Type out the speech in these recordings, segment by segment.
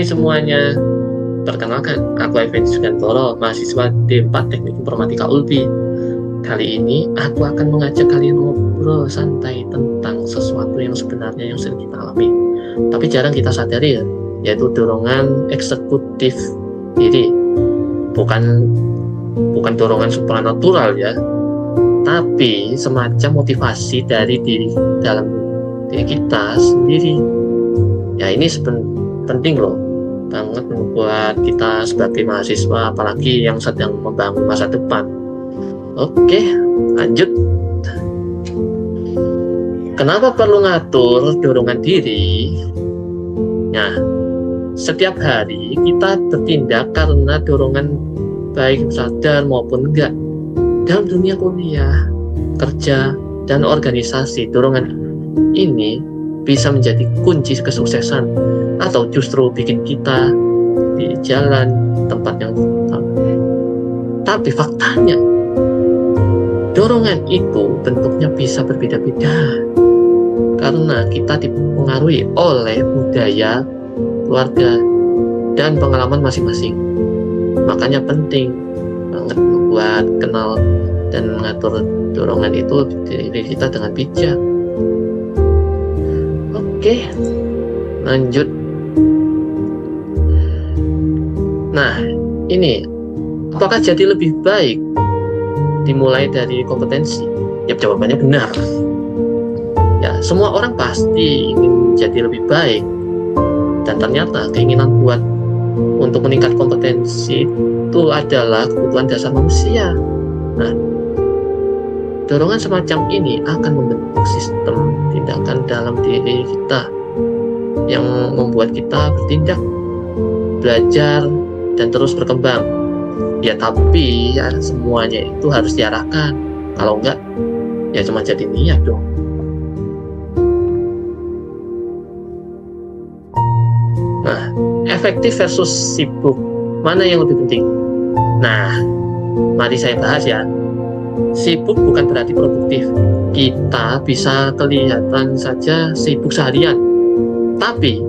Hai semuanya, perkenalkan, aku Effendi Sugantoro, mahasiswa D4 Teknik Informatika ULBI. Kali ini aku akan mengajak kalian ngobrol santai tentang sesuatu yang sebenarnya yang sering kita alami, tapi jarang kita sadari ya, yaitu dorongan eksekutif diri. Bukan dorongan supranatural ya, tapi semacam motivasi dari dalam diri kita sendiri. Ya ini penting loh banget buat kita sebagai mahasiswa, apalagi yang sedang membangun masa depan. Oke, lanjut. Kenapa perlu ngatur dorongan diri? Nah, setiap hari kita bertindak karena dorongan, baik sadar maupun enggak. Dalam dunia kuliah, kerja, dan organisasi, dorongan ini bisa menjadi kunci kesuksesan atau justru bikin kita di jalan tempat yang salah. Tapi faktanya, dorongan itu bentuknya bisa berbeda-beda karena kita dipengaruhi oleh budaya, keluarga, dan pengalaman masing-masing. Makanya penting banget buat kenal dan mengatur dorongan itu diri kita dengan bijak. Oke, lanjut. Nah, ini apakah jadi lebih baik dimulai dari kompetensi? Ya, jawabannya benar. Ya, semua orang pasti ingin jadi lebih baik, dan ternyata keinginan untuk meningkat kompetensi itu adalah kebutuhan dasar manusia. Nah, dorongan semacam ini akan membentuk sistem tindakan dalam diri kita yang membuat kita bertindak, belajar, dan terus berkembang. Ya tapi ya semuanya itu harus diarahkan. Kalau enggak, ya cuma jadi niat dong. Nah, efektif versus sibuk, mana yang lebih penting? Nah, mari saya bahas ya. Sibuk bukan berarti produktif. Kita bisa kelihatan saja sibuk seharian, tapi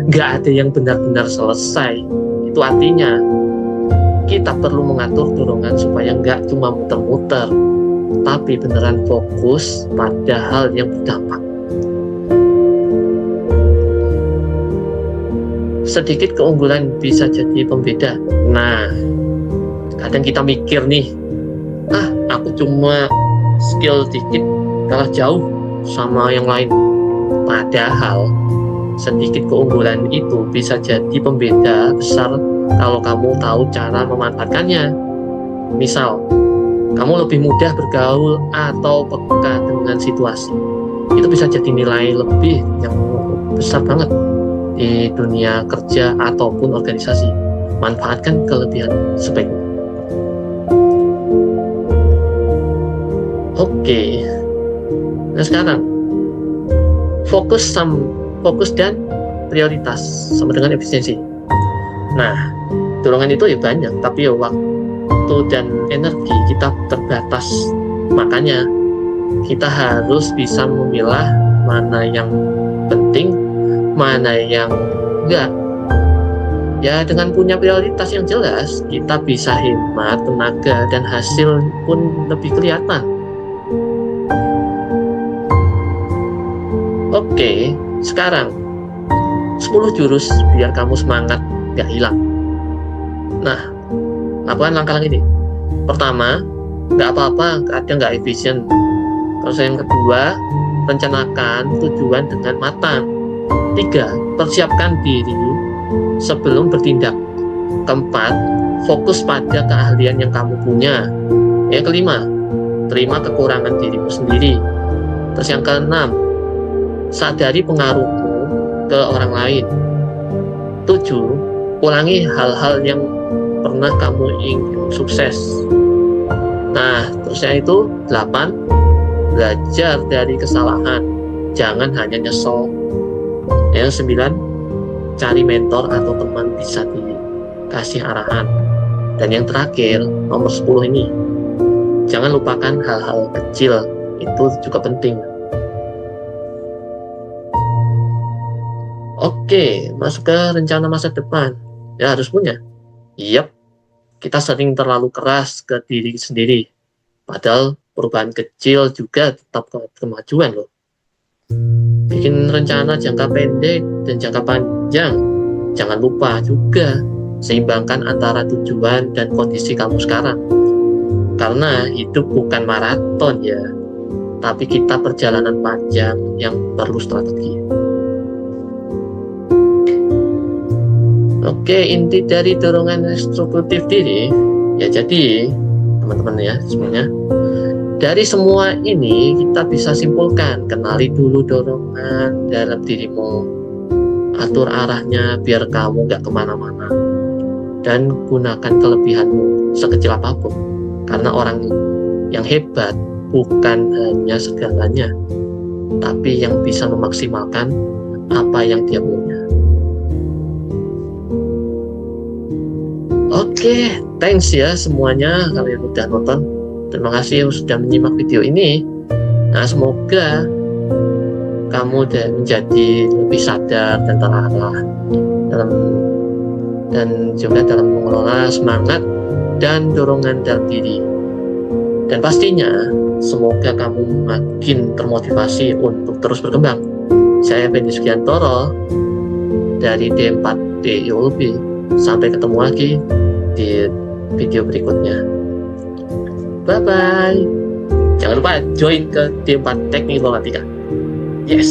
nggak ada yang benar-benar selesai. Itu artinya kita perlu mengatur dorongan supaya nggak cuma muter-muter, tapi beneran fokus pada hal yang berdampak. Sedikit keunggulan bisa jadi pembeda. Nah, kadang kita mikir nih, aku cuma skill dikit kalah jauh sama yang lain. Padahal sedikit keunggulan itu bisa jadi pembeda besar kalau kamu tahu cara memanfaatkannya. Misal, kamu lebih mudah bergaul atau peka dengan situasi. Itu bisa jadi nilai lebih yang besar banget di dunia kerja ataupun organisasi. Manfaatkan kelebihan sebaiknya. Oke. Nah sekarang fokus dan prioritas sama dengan efisiensi. Nah, dorongan itu ya banyak, tapi ya waktu dan energi kita terbatas. Makanya kita harus bisa memilah mana yang penting, mana yang enggak. Ya dengan punya prioritas yang jelas, kita bisa hemat tenaga dan hasil pun lebih kelihatan. Oke, sekarang 10 jurus biar kamu semangat gak hilang. Nah, lakukan langkah-langkah ini. Pertama, gak apa-apa kadang gak efisien. Terus yang kedua, rencanakan tujuan dengan matang. 3, persiapkan diri sebelum bertindak. 4, fokus pada keahlian yang kamu punya. Yang kelima, terima kekurangan dirimu sendiri. Terus yang keenam, sadari pengaruhmu ke orang lain. 7, ulangi hal-hal yang pernah kamu ingin sukses. Nah, terusnya itu 8, belajar dari kesalahan, jangan hanya nyesel. Yang 9, cari mentor atau teman bisa dikasih arahan. Dan yang terakhir, nomor 10 ini, jangan lupakan hal-hal kecil, itu juga penting. Oke, masuk ke rencana masa depan. Ya, harus punya. Yap, kita sering terlalu keras ke diri sendiri. Padahal perubahan kecil juga tetap kemajuan loh. Bikin rencana jangka pendek dan jangka panjang. Jangan lupa juga seimbangkan antara tujuan dan kondisi kamu sekarang. Karena hidup bukan maraton ya, tapi kita perjalanan panjang yang perlu strategi. Oke, inti dari dorongan restrukturtif diri, ya jadi teman-teman ya semuanya, dari semua ini kita bisa simpulkan, kenali dulu dorongan dalam dirimu, atur arahnya biar kamu gak kemana-mana, dan gunakan kelebihanmu sekecil apapun, karena orang yang hebat bukan hanya segalanya, tapi yang bisa memaksimalkan apa yang dia punya. Oke, thanks ya semuanya kalian udah nonton. Terima kasih sudah menyimak video ini. Nah, semoga kamu menjadi lebih sadar dan terarah dan juga dalam mengelola semangat dan dorongan dalam diri. Dan pastinya semoga kamu makin termotivasi untuk terus berkembang. Saya Fendi Sugiantoro dari D4D IOLB. Sampai ketemu lagi di video berikutnya. Bye bye. Jangan lupa join ke D4 Teknik Informatika. Yes.